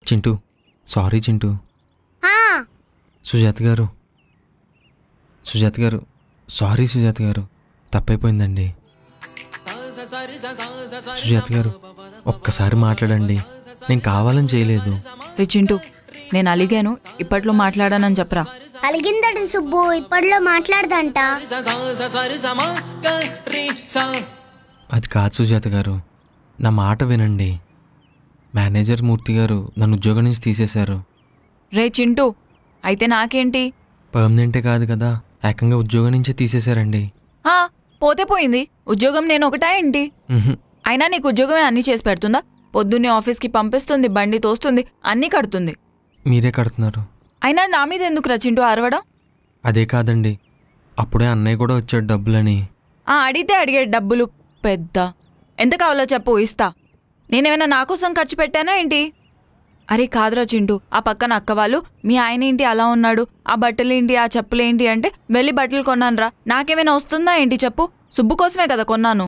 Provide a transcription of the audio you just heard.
Chintu, sorry Chintu. Sujatha గారు, sorry Sujatha గారు, తప్పైపోయిందండి. సుజాత గారు, ఒక్కసారి మాట్లాడండి. నేను కావాలని చేయలేదు. చింటూ, నేను అలిగాను, ఇప్పట్లో మాట్లాడానని చెప్పరా. అలిగిందట సుబ్బు, ఇప్పట్లో మాట్లాడదంట. అది కాదు సుజాత గారు, నా మాట వినండి. మేనేజర్ మూర్తి గారు నన్ను ఉద్యోగం నుంచి తీసేశారు. రే చింటూ, అయితే నాకేంటి? పర్మనెంటే కాదు కదా, ఏకంగా ఉద్యోగం నుంచే తీసేశారండి. పోతే పోయింది, ఉద్యోగం నేను ఒకటా ఏంటి? అయినా నీకు ఉద్యోగమే అన్నీ చేసి పెడుతుందా? పొద్దున్నే ఆఫీస్కి పంపిస్తుంది, బండి తోస్తుంది, అన్నీ కడుతుంది. మీరే కడుతున్నారు. అయినా నా మీద ఎందుకు రా చింటూ అరవడం? అదే కాదండి, అప్పుడే అన్నయ్య కూడా వచ్చాడు డబ్బులని. అడిగితే అడిగాడు డబ్బులు. పెద్ద ఎంత కావాలో చెప్పు, ఇస్తా. నేనేమైనా నా కోసం ఖర్చు పెట్టానా ఏంటి? అరే కాదురా చింటూ, ఆ పక్కన అక్క వాళ్ళు మీ ఆయన ఏంటి అలా ఉన్నాడు, ఆ బట్టలేంటి, ఆ చెప్పులేంటి అంటే వెళ్ళి బట్టలు కొన్నాను రా. నాకేమైనా వస్తుందా ఏంటి చెప్పు? సుబ్బు కోసమే కదా కొన్నాను.